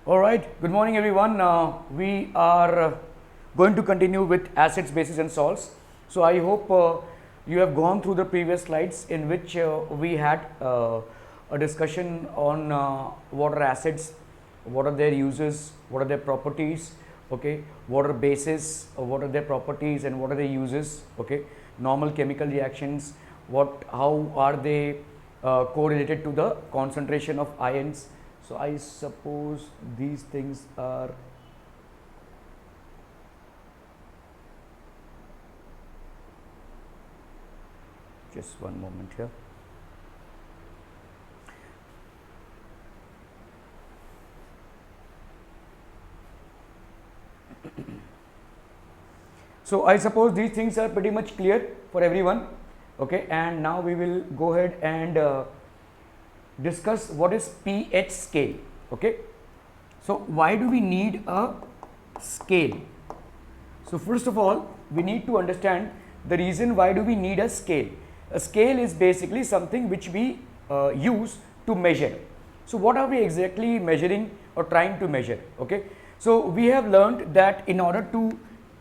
All right, good morning everyone. We are going to continue with acids, bases and salts. So I hope you have gone through the previous slides in which we had a discussion on what are acids, what are their uses, what are their properties, okay, what are bases, what are their properties and what are their uses, okay, normal chemical reactions, how are they correlated to the concentration of ions. So I suppose these things are just one moment here. So I suppose these things are pretty much clear for everyone, okay, and now we will go ahead and discuss what is pH scale, okay. So why do we need a scale? So first of all, we need to understand the reason why do we need a scale. A scale is basically something which we use to measure. So what are we exactly measuring or trying to measure, okay. So we have learned that in order to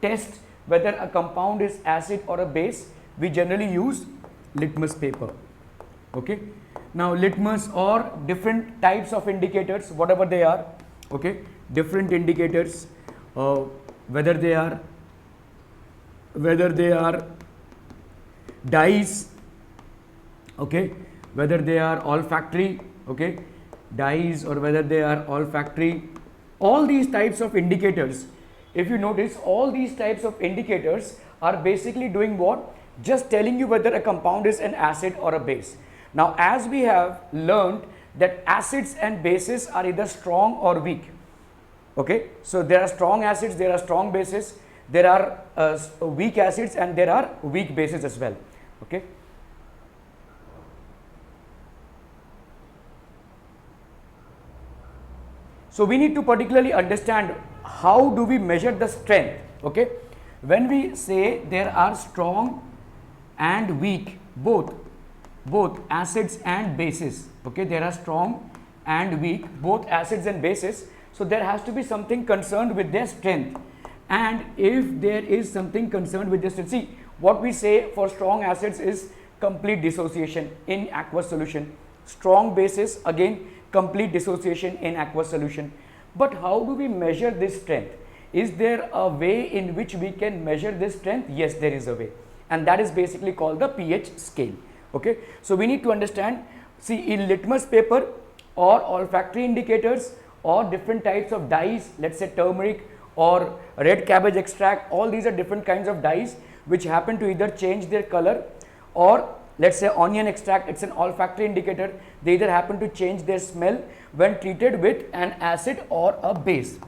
test whether a compound is acid or a base, we generally use litmus paper, okay. Now litmus or different types of indicators, whatever they are, okay, different indicators, whether they are dyes, okay, whether they are olfactory, okay, dyes, or whether they are olfactory, all these types of indicators. If you notice, all these types of indicators are basically doing what? Just telling you whether a compound is an acid or a base. Now as we have learned that acids and bases are either strong or weak, okay. So there are strong acids, there are strong bases, there are weak acids and there are weak bases as well, okay. So we need to particularly understand how do we measure the strength, okay. When we say there are strong and weak, both acids and bases, okay, there are strong and weak, both acids and bases. So there has to be something concerned with their strength, and if there is something concerned with their strength, see what we say for strong acids is complete dissociation in aqueous solution, strong bases again complete dissociation in aqueous solution. But how do we measure this strength? Is there a way in which we can measure this strength? Yes, there is a way, and that is basically called the pH scale, okay. So we need to understand, see, in litmus paper or olfactory indicators or different types of dyes, let's say turmeric or red cabbage extract, all these are different kinds of dyes which happen to either change their color, or let's say onion extract, it's an olfactory indicator, they either happen to change their smell when treated with an acid or a base.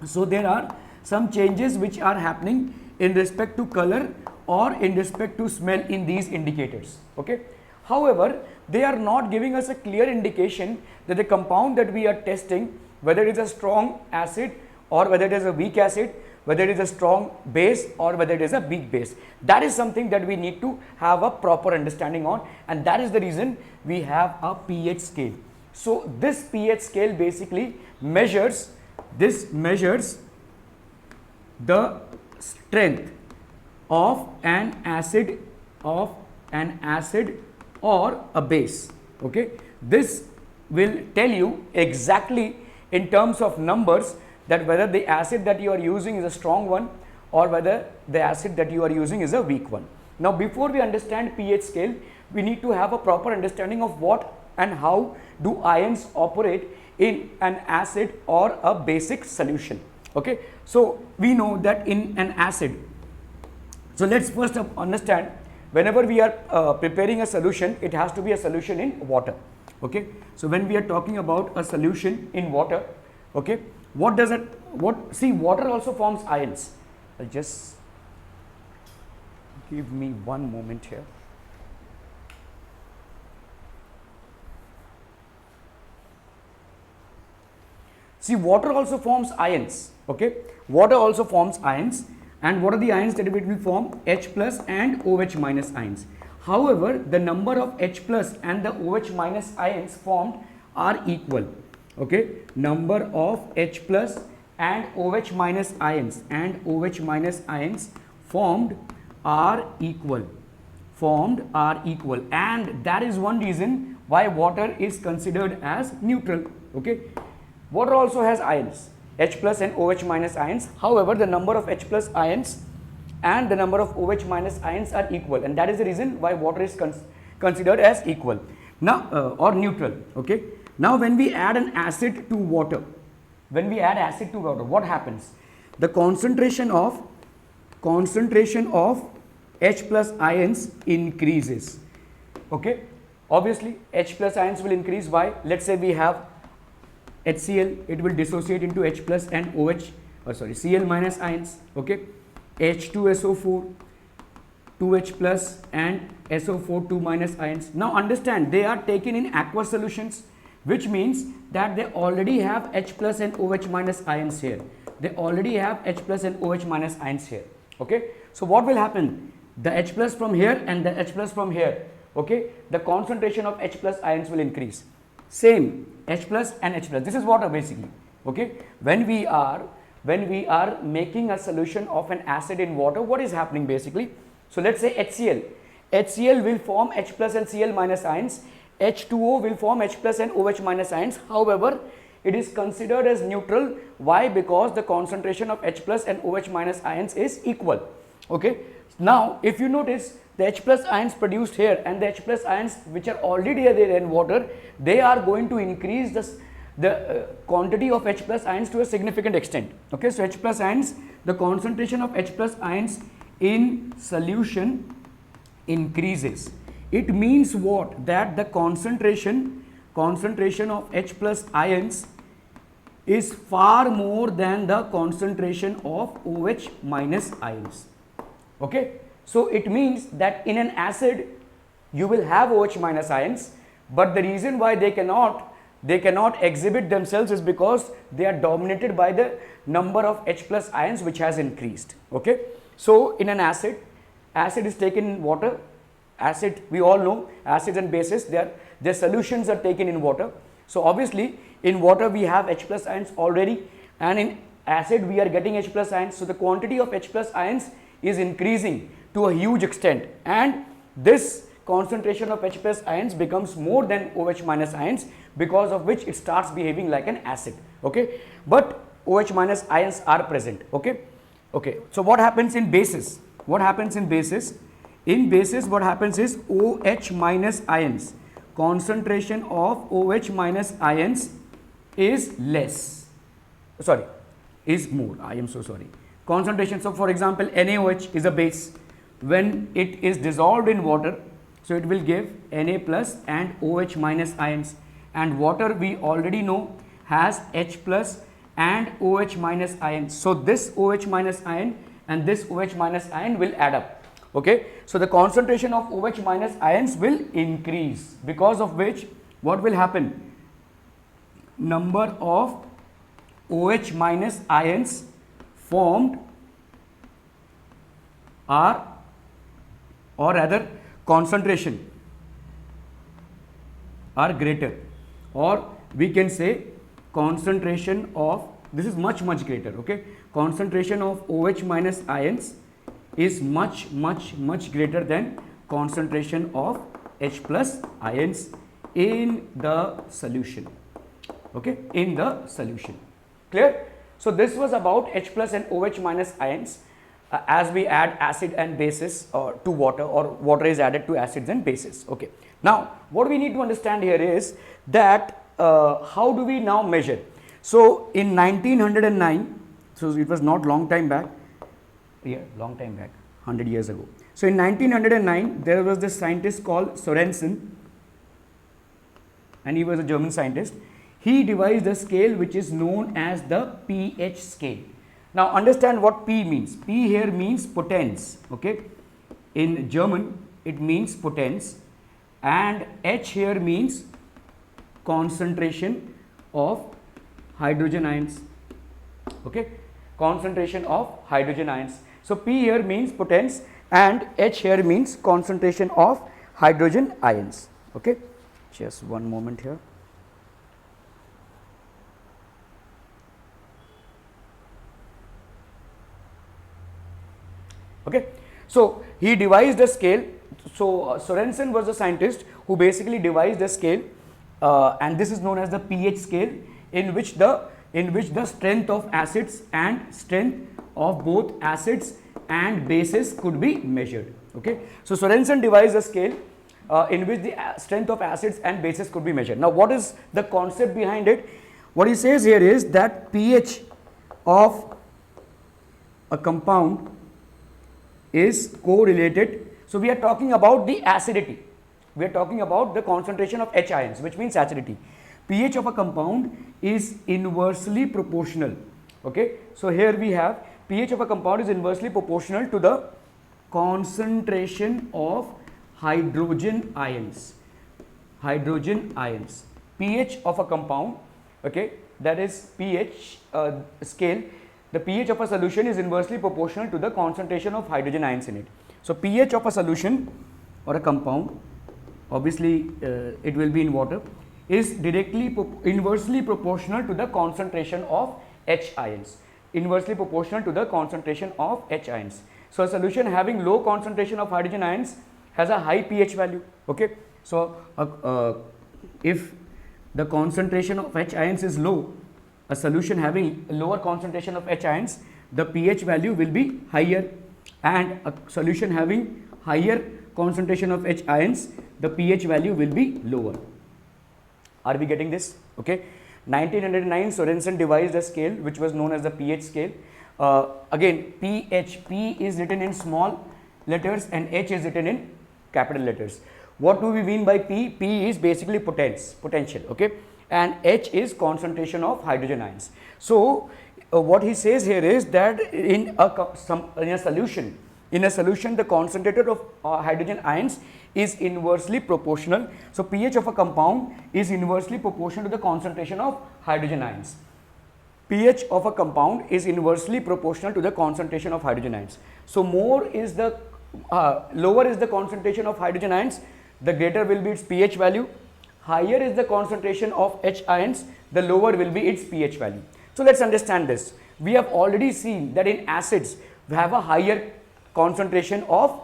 So there are some changes which are happening in respect to color or in respect to smell in these indicators, okay. However, they are not giving us a clear indication that the compound that we are testing, whether it is a strong acid or whether it is a weak acid, whether it is a strong base or whether it is a weak base. That is something that we need to have a proper understanding on, and that is the reason we have a pH scale. So this pH scale basically measures the strength of an acid or a base, okay. This will tell you exactly in terms of numbers that whether the acid that you are using is a strong one or whether the acid that you are using is a weak one. Now before we understand pH scale, we need to have a proper understanding of what and how do ions operate in an acid or a basic solution, okay. So we know that in an acid, so let's first understand, whenever we are preparing a solution, it has to be a solution in water, okay. So when we are talking about a solution in water, okay, what does it, see, water also forms ions. Just give me one moment here. See, water also forms ions, okay. Water also forms ions, and what are the ions that it will form? H plus and OH minus ions. However, the number of H plus and the OH minus ions formed are equal. okay, number of H plus and OH minus ions formed are equal, and that is one reason why water is considered as neutral. Okay, water also has ions, H plus and OH minus ions. However, the number of H plus ions and the number of OH minus ions are equal, and that is the reason why water is considered as equal now, or neutral. Okay, now when we add an acid to water, what happens? The concentration of H plus ions increases. Okay, obviously H plus ions will increase. Why? Let's say we have HCl, it will dissociate into H plus and Cl minus ions. Okay, H2SO4, 2H plus and SO4 2 minus ions. Now understand, they are taken in aqueous solutions, which means that they already have H plus and OH minus ions here. Okay, so what will happen? The H plus from here and the H plus from here, okay, the concentration of H plus ions will increase. Same H plus and H plus. This is water basically. Okay, when we are making a solution of an acid in water, what is happening basically? So let's say HCl will form H plus and Cl minus ions. H2O will form H plus and OH minus ions. However, it is considered as neutral. Why? Because the concentration of H plus and OH minus ions is equal. Okay. Now, if you notice, the H plus ions produced here and the H plus ions which are already there in water, they are going to increase the quantity of H plus ions to a significant extent. Okay. So, H plus ions, the concentration of H plus ions in solution increases. It means what? That the concentration of H plus ions is far more than the concentration of OH minus ions. Okay, so it means that in an acid you will have OH minus ions, but the reason why they cannot exhibit themselves is because they are dominated by the number of H plus ions which has increased. Okay, so in an acid is taken in water. Acid, we all know acids and bases, their solutions are taken in water. So obviously in water we have H plus ions already, and in acid we are getting H plus ions. So the quantity of H plus ions is increasing to a huge extent, and this concentration of H plus ions becomes more than OH minus ions, because of which it starts behaving like an acid. Okay, but OH minus ions are present. Okay, so what happens in bases? In bases, what happens is OH minus ions, concentration of OH minus ions is more. I am so sorry. Concentration, so for example, NaOH is a base. When it is dissolved in water, so it will give Na plus and OH minus ions, and water we already know has H plus and OH minus ions. So this OH minus ion and this OH minus ion will add up. Okay, so the concentration of OH minus ions will increase, because of which what will happen? Number of OH minus ions formed are, or rather concentration are greater, or we can say concentration of, this is much greater. Okay, concentration of OH minus ions is much greater than concentration of H plus ions in the solution. Okay, in the solution. Clear? So this was about H plus and OH minus ions as we add acid and bases to water, or water is added to acids and bases. Okay. Now what we need to understand here is that how do we now measure? So in 1909, so it was not long time back, 100 years ago. So in 1909, there was this scientist called Sorensen, and he was a German scientist. He devised a scale which is known as the pH scale. Now understand what P means. P here means potence. Okay, in German it means potence, and H here means concentration of hydrogen ions. Okay, concentration of hydrogen ions. So P here means potence and H here means concentration of hydrogen ions. Okay, just one moment here. Okay, so he devised a scale. So Sorensen was a scientist who basically devised a scale, and this is known as the pH scale, in which the strength of acids and strength of both acids and bases could be measured. Okay, so Sorensen devised a scale in which the strength of acids and bases could be measured. Now, what is the concept behind it? What he says here is that pH of a compound is correlated. So we are talking about the acidity. We are talking about the concentration of H ions, which means acidity. pH of a compound is inversely proportional. Okay, so here we have pH of a compound is inversely proportional to the concentration of hydrogen ions. Hydrogen ions. pH of a compound, okay, that is pH scale. The pH of a solution is inversely proportional to the concentration of hydrogen ions in it. So pH of a solution or a compound, obviously it will be in water, is directly inversely proportional to the concentration of H ions. Inversely proportional to the concentration of H ions. So a solution having low concentration of hydrogen ions has a high pH value. Okay, so if the concentration of H ions is low, a solution having lower concentration of H ions, the pH value will be higher, and a solution having higher concentration of H ions, the pH value will be lower. Are we getting this? Okay. 1909, Sorensen devised a scale which was known as the pH scale. Again, pH, P is written in small letters and H is written in capital letters. What do we mean by P? P is basically potential, okay, and H is concentration of hydrogen ions. So what he says here is that in a solution, the concentrator of hydrogen ions is inversely proportional. So pH of a compound is inversely proportional to the concentration of hydrogen ions. pH of a compound is inversely proportional to the concentration of hydrogen ions. So lower is the concentration of hydrogen ions, the greater will be its pH value. Higher is the concentration of H ions, the lower will be its pH value. So let's understand this. We have already seen that in acids we have a higher concentration of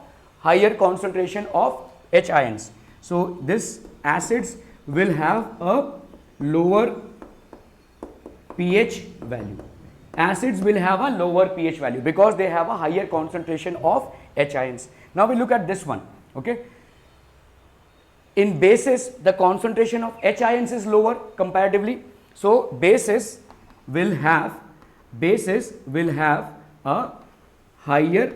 H ions. So this acids will have a lower pH value. Acids will have a lower pH value because they have a higher concentration of H ions. Now we look at this one. Okay. In bases, the concentration of H ions is lower comparatively. So bases will have a higher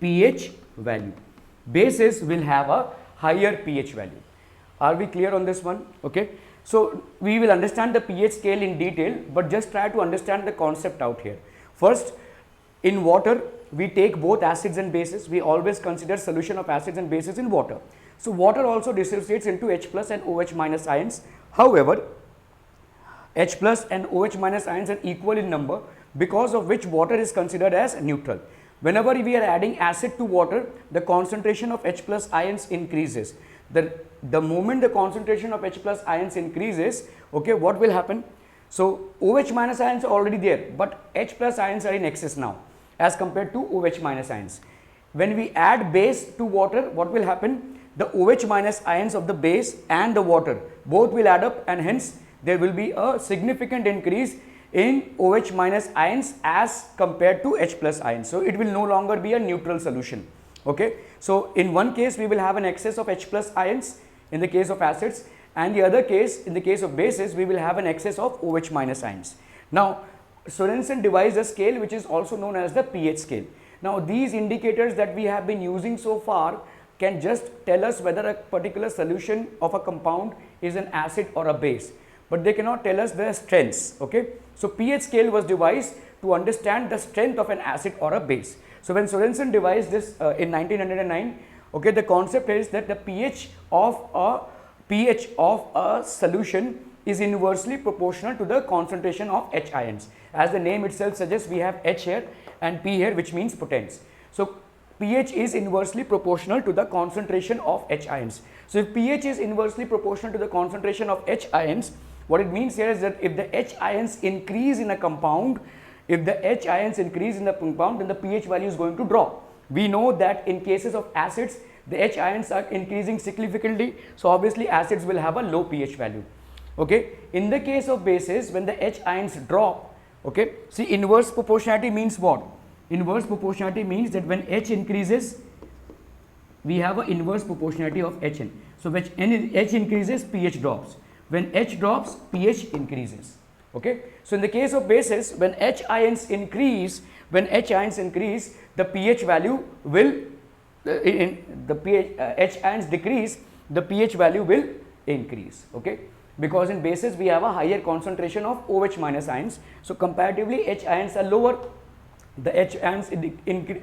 pH value. Bases will have a higher pH value. Are we clear on this one? Okay. So we will understand the pH scale in detail, but just try to understand the concept out here. First, in water, we take both acids and bases. We always consider solution of acids and bases in water. So water also dissociates into H plus and OH minus ions. However, H plus and OH minus ions are equal in number, because of which water is considered as neutral. Whenever we are adding acid to water, the concentration of H plus ions increases. The moment the concentration of H plus ions increases, okay, what will happen? So OH minus ions are already there, but H plus ions are in excess now as compared to OH minus ions. When we add base to water, what will happen? The OH minus ions of the base and the water both will add up, and hence there will be a significant increase in OH minus ions as compared to H plus ions. So it will no longer be a neutral solution. Okay. So in one case we will have an excess of H plus ions in the case of acids, and the other case, in the case of bases, we will have an excess of OH minus ions. Now Sorensen devised a scale which is also known as the pH scale. Now these indicators that we have been using so far can just tell us whether a particular solution of a compound is an acid or a base, but they cannot tell us the strengths. Okay. So pH scale was devised to understand the strength of an acid or a base. So when Sorensen devised this in 1909, okay, the concept is that the pH of a solution is inversely proportional to the concentration of H ions. As the name itself suggests, we have H here and P here, which means potents. So pH is inversely proportional to the concentration of H ions. So if pH is inversely proportional to the concentration of H ions, what it means here is that if the H ions increase in a compound, If the H ions increase in the compound, then the pH value is going to drop. We know that in cases of acids, the H ions are increasing significantly, so obviously acids will have a low pH value. Okay, in the case of bases, when the H ions drop, okay, see, inverse proportionality means what? Inverse proportionality means that when H increases, we have an inverse proportionality of Hn. So when H increases, pH drops. When H drops, pH increases. Okay, so in the case of bases, when H ions increase, the pH value will H ions decrease, the pH value will increase. Okay, because in bases we have a higher concentration of OH minus ions, so comparatively H ions are lower, the H ions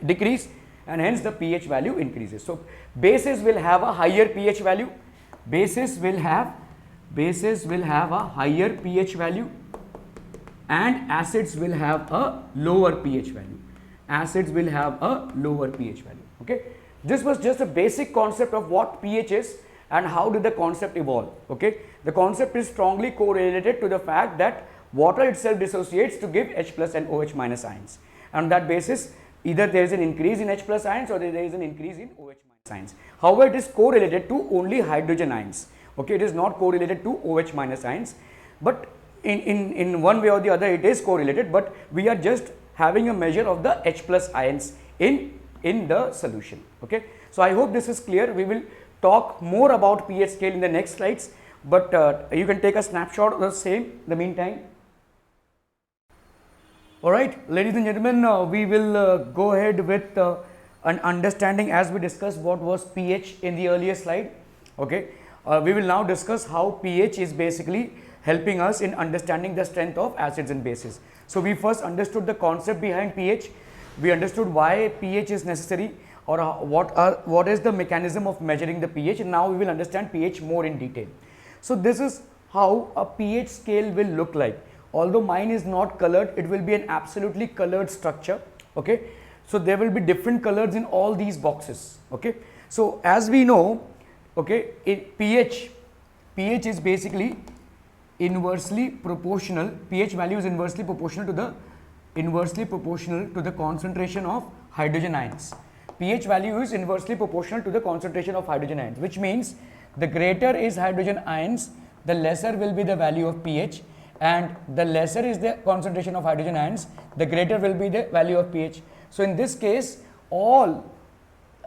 decrease, and hence the pH value increases. So bases will have a higher pH value, bases will have a higher pH value, and acids will have a lower pH value. Acids will have a lower pH value. Okay, this was just a basic concept of what pH is and how did the concept evolve. Okay, the concept is strongly correlated to the fact that water itself dissociates to give H plus and OH minus ions. On that basis, either there is an increase in H plus ions or there is an increase in OH minus ions. However, it is correlated to only hydrogen ions. Okay, it is not correlated to OH minus ions, but in one way or the other it is correlated, but we are just having a measure of the H plus ions in the solution. Okay, so I hope this is clear. We will talk more about pH scale in the next slides, but you can take a snapshot of the same in the meantime. Alright, ladies and gentlemen, we will go ahead with an understanding, as we discussed what was pH in the earlier slide. Okay, we will now discuss how pH is basically helping us in understanding the strength of acids and bases. So we first understood the concept behind pH, we understood why pH is necessary, or what is the mechanism of measuring the pH, and now we will understand pH more in detail. So this is how a pH scale will look like. Although mine is not colored, it will be an absolutely colored structure. Okay, so there will be different colors in all these boxes. Okay, so as we know, okay, pH is basically inversely proportional. pH value is inversely proportional to the concentration of hydrogen ions. pH value is inversely proportional to the concentration of hydrogen ions, which means the greater is hydrogen ions, the lesser will be the value of pH, and the lesser is the concentration of hydrogen ions, the greater will be the value of pH. So in this case, all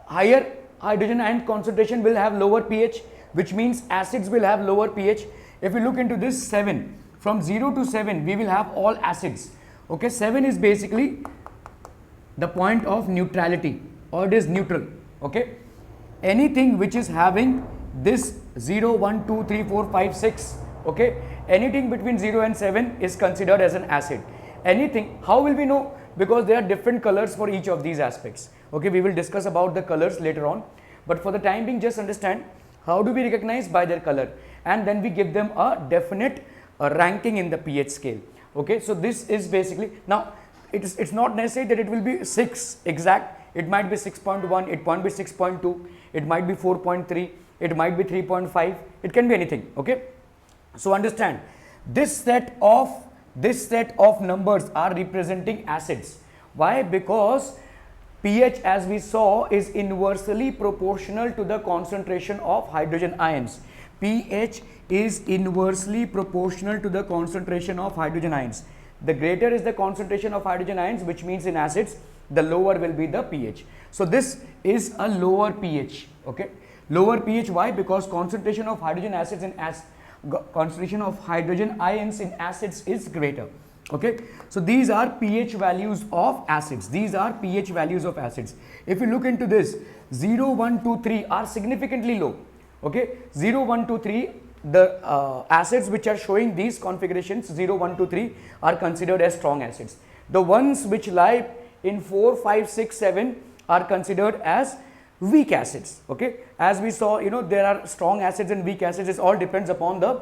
higher hydrogen ion concentration will have lower pH, which means acids will have lower pH. If we look into this 7, from 0 to 7 we will have all acids. Okay, 7 is basically the point of neutrality, or it is neutral. Okay, anything which is having this 0, 1, 2, 3, 4, 5, 6, okay, anything between 0 and 7 is considered as an acid. Anything, how will we know? Because there are different colors for each of these aspects. Okay, we will discuss about the colors later on, but for the time being, just understand how do we recognize? By their color, and then we give them a definite ranking in the pH scale. Okay, so this is basically, now it's not necessary that it will be 6 exact, it might be 6.1, it might be 6.2, it might be 4.3, it might be 3.5, it can be anything. Okay, so understand, this set of numbers are representing acids. Why? Because pH, as we saw, is inversely proportional to the concentration of hydrogen ions. pH is inversely proportional to the concentration of hydrogen ions. The greater is the concentration of hydrogen ions, which means in acids, the lower will be the pH. So this is a lower pH. Okay, lower pH. Why? Because concentration of hydrogen acids in concentration of hydrogen ions in acids is greater. Okay, so these are pH values of acids. These are pH values of acids. If you look into this, 0, 1, 2, 3 are significantly low. Okay, 0, 1, 2, 3, the acids which are showing these configurations 0, 1, 2, 3 are considered as strong acids. The ones which lie in 4, 5, 6, 7 are considered as weak acids. Okay, as we saw, there are strong acids and weak acids. It all depends upon the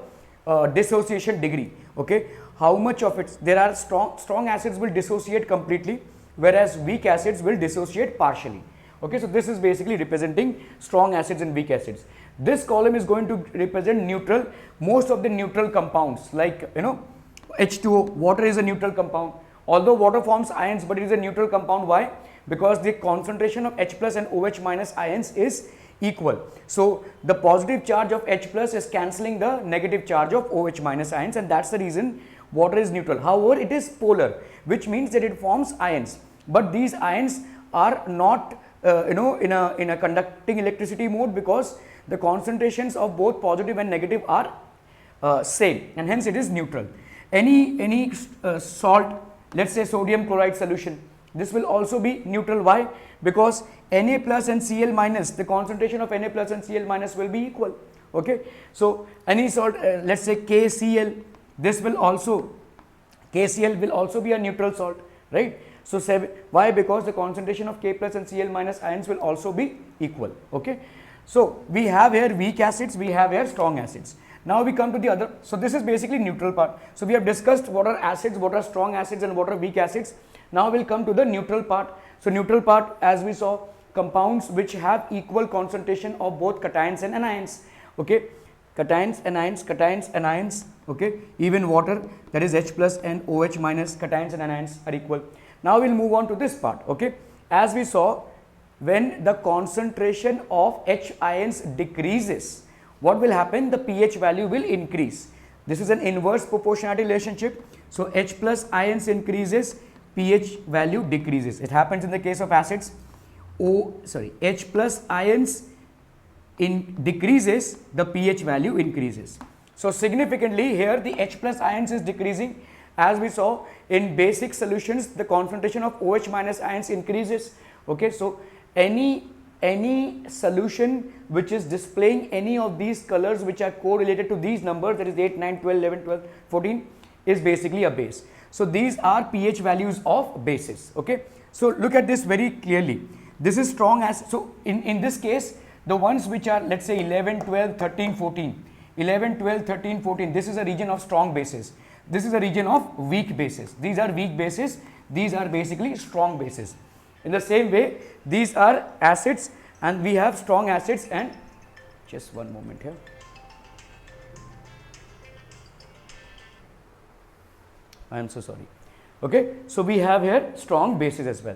dissociation degree. Okay, how much of it, there are strong acids will dissociate completely, whereas weak acids will dissociate partially. Okay, so this is basically representing strong acids and weak acids. This column is going to represent neutral. Most of the neutral compounds, like H2O, water is a neutral compound, Although water forms ions, but it is a neutral compound. Why? Because the concentration of H plus and OH minus ions is equal. So the positive charge of H plus is cancelling the negative charge of OH minus ions, and that's the reason water is neutral. However, it is polar, which means that it forms ions, but these ions are not in a conducting electricity mode, because the concentrations of both positive and negative are same, and hence it is neutral. Any salt, let's say sodium chloride solution, this will also be neutral. Why? Because Na plus and Cl minus, the concentration of Na plus and Cl minus will be equal. Okay, so any salt, let's say KCl, this will also, KCl will also be a neutral salt, right? So why? Because the concentration of K plus and Cl minus ions will also be equal. Okay, so we have here weak acids, we have here strong acids. Now we come to the other. So this is basically neutral part. So we have discussed what are acids, what are strong acids, and what are weak acids. Now we'll come to the neutral part. So neutral part, as we saw, compounds which have equal concentration of both cations and anions. Okay, cations, anions. Okay, even water, that is H plus and OH minus, cations and anions are equal. Now we'll move on to this part. Okay, as we saw, when the concentration of H ions decreases, what will happen? The pH value will increase. This is an inverse proportionality relationship. So H plus ions increases, pH value decreases. It happens in the case of acids. H plus ions decreases, the pH value increases. So significantly here the H plus ions is decreasing. As we saw in basic solutions, the concentration of OH minus ions increases. Okay, so any solution which is displaying any of these colors which are correlated to these numbers, that is 8, 9, 12, 11, 12, 14, is basically a base. So these are pH values of bases. Okay, so look at this very clearly. This is strong acid. So in this case, the ones which are, let's say 11, 12, 13, 14, 11, 12, 13, 14, this is a region of strong bases. This is a region of weak bases. These are weak bases. These are basically strong bases. In the same way, these are acids, and we have strong acids, and just one moment here. I am so sorry. Okay, so we have here strong bases as well.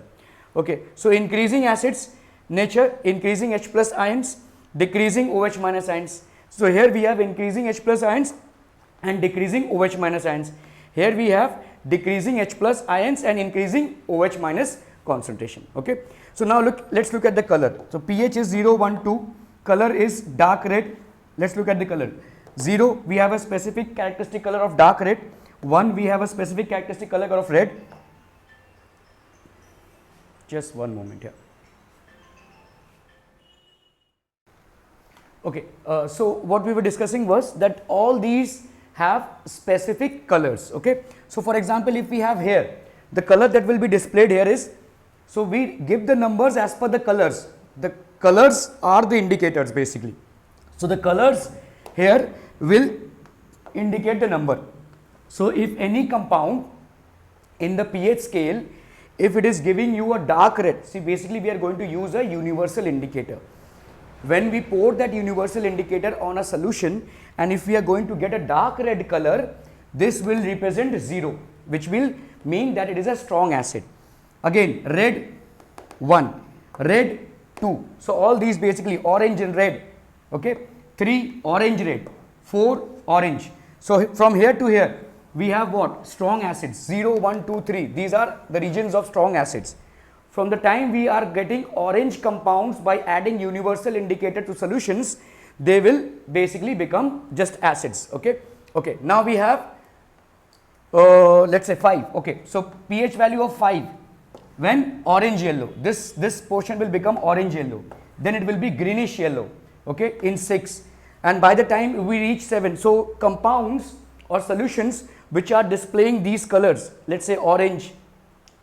Okay, so increasing acids nature, increasing H plus ions, decreasing OH minus ions. So here we have increasing H plus ions and decreasing OH minus ions. Here we have decreasing H plus ions and increasing OH minus concentration. Okay, so now let's look at the color. So pH is 0, 1, 2, color is dark red. Let's look at the color. 0, we have a specific characteristic color of dark red. 1, we have a specific characteristic color of red. Just one moment here. Okay, so what we were discussing was that all these have specific colors. Okay, so for example, if we have here, the color that will be displayed here is, so we give the numbers as per the colors. The colors are the indicators basically. So the colors here will indicate the number. So if any compound in the pH scale, if it is giving you a dark red, see basically we are going to use a universal indicator. When we pour that universal indicator on a solution, and if we are going to get a dark red color, this will represent 0, which will mean that it is a strong acid. Again, red 1, red 2. So all these basically orange and red. Okay, 3 orange red, 4 orange. So from here to here we have what? Strong acids. 0, 1, 2, 3. These are the regions of strong acids. From the time we are getting orange compounds by adding universal indicator to solutions, they will basically become just acids. Okay, okay. Now we have let's say 5. Okay, so pH value of 5 when orange yellow, this portion will become orange yellow, then it will be greenish yellow. Okay, in 6, and by the time we reach 7, so compounds or solutions which are displaying these colors, let's say orange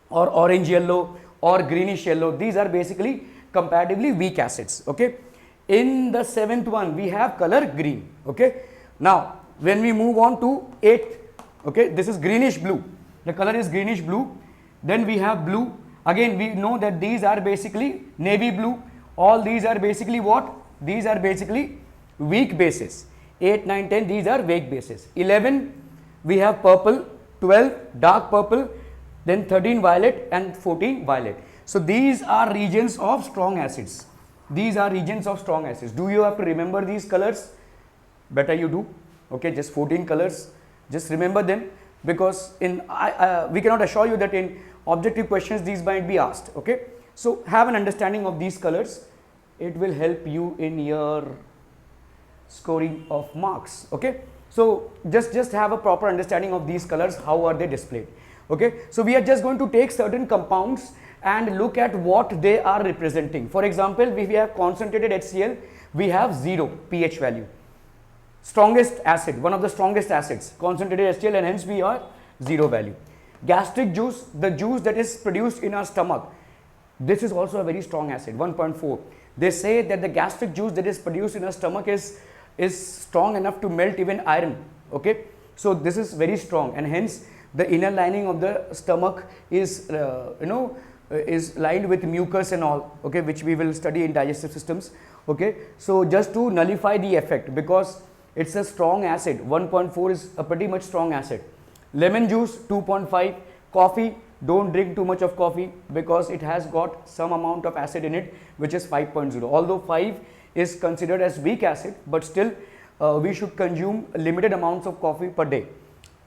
or orange yellow or greenish yellow, these are basically comparatively weak acids. Okay, in the 7th one we have color green. Okay, now when we move on to 8th, okay, this is greenish blue, the color is greenish blue. Then we have blue. Again we know that these are basically navy blue. All these are basically what? These are basically weak bases. 8, 9, 10, these are weak bases. 11 we have purple, 12 dark purple, then 13 violet and 14 violet. So these are regions of strong acids. These are regions of strong acids. Do you have to remember these colors? Better you do. Okay, just 14 colors. Just remember them, because in we cannot assure you that in objective questions these might be asked. Okay, so have an understanding of these colors. It will help you in your scoring of marks. Okay, so just have a proper understanding of these colors. How are they displayed? Okay, so we are just going to take certain compounds and look at what they are representing. For example, if we have concentrated HCl, we have 0 pH value. Strongest acid, one of the strongest acids, concentrated HCl, and hence we are 0 value. Gastric juice, the juice that is produced in our stomach, this is also a very strong acid, 1.4. They say that the gastric juice that is produced in our stomach is strong enough to melt even iron. Okay, so this is very strong, and hence the inner lining of the stomach is is lined with mucus and all. Okay, which we will study in digestive systems. Okay, so just to nullify the effect, because it's a strong acid, 1.4 is a pretty much strong acid. Lemon juice 2.5. Coffee, don't drink too much of coffee because it has got some amount of acid in it, which is 5.0. Although 5 is considered as weak acid, but still we should consume limited amounts of coffee per day.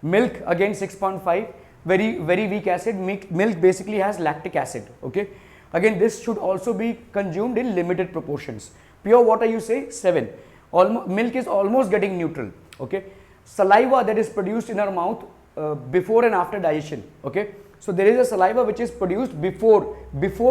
Milk, again 6.5, very weak acid. Milk basically has lactic acid. Okay, again this should also be consumed in limited proportions. Pure water, you say 7. Milk is almost getting neutral. Okay, saliva that is produced in our mouth before and after digestion. Okay, so there is a saliva which is produced before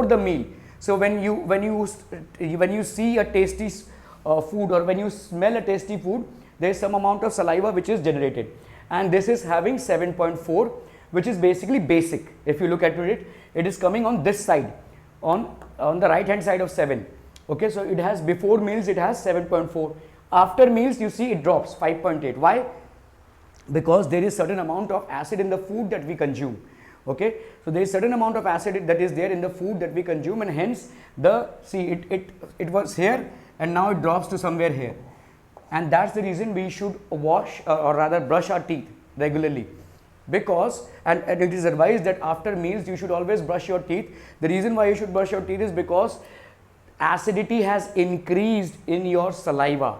the meal. So when you see a tasty food, or when you smell a tasty food, there is some amount of saliva which is generated, and this is having 7.4, which is basically basic. If you look at it, it is coming on this side, on the right hand side of 7. Okay, so it has, before meals it has 7.4. After meals you see it drops 5.8. Why? Because there is certain amount of acid in the food that we consume. Okay, so there is certain amount of acid that is there in the food that we consume, and hence it was here and now it drops to somewhere here, and that's the reason we should wash or rather brush our teeth regularly. Because and it is advised that after meals you should always brush your teeth. The reason why you should brush your teeth is because acidity has increased in your saliva,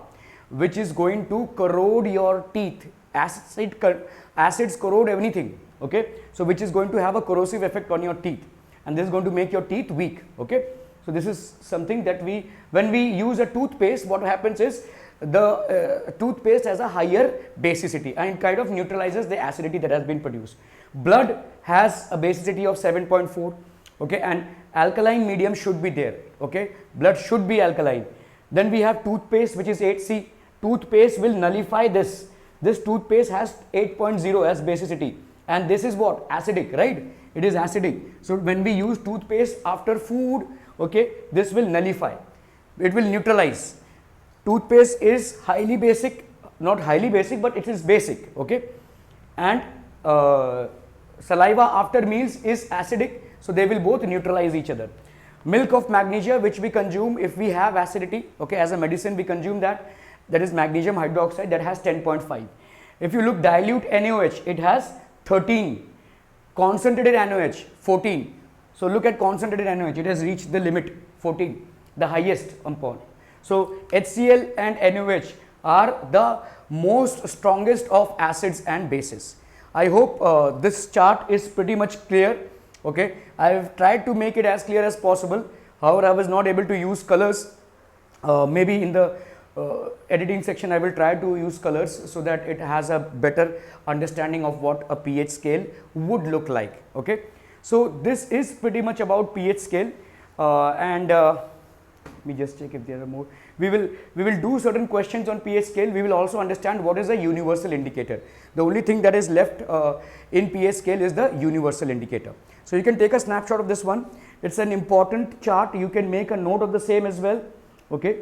which is going to corrode your teeth. Acids corrode everything. Okay, so which is going to have a corrosive effect on your teeth, and this is going to make your teeth weak. Okay, so this is something that when we use a toothpaste, what happens is the toothpaste has a higher basicity and it kind of neutralizes the acidity that has been produced. Blood has a basicity of 7.4. Okay, and alkaline medium should be there. Okay, blood should be alkaline. Then we have toothpaste, which is 8C. Toothpaste will nullify this. This toothpaste has 8.0 as basicity, and this is what? Acidic, right? It is acidic. So when we use toothpaste after food, okay, this will nullify. It will neutralize. Toothpaste is highly basic, not highly basic, but it is basic. Okay, and saliva after meals is acidic, so they will both neutralize each other. Milk of magnesia, which we consume if we have acidity. Okay, as a medicine we consume that. That is magnesium hydroxide, that has 10.5. If you look dilute NaOH, it has 13. Concentrated NaOH 14. So look at concentrated NaOH, it has reached the limit 14, the highest amount. So HCl and NaOH are the most strongest of acids and bases. I hope this chart is pretty much clear. Okay, I have tried to make it as clear as possible. However, I was not able to use colors. Maybe in the editing section I will try to use colors so that it has a better understanding of what a pH scale would look like. Okay, so this is pretty much about pH scale, and let me just check if there are more. We will do certain questions on pH scale. We will also understand what is a universal indicator. The only thing that is left in pH scale is the universal indicator. So you can take a snapshot of this one. It's an important chart. You can make a note of the same as well. Okay.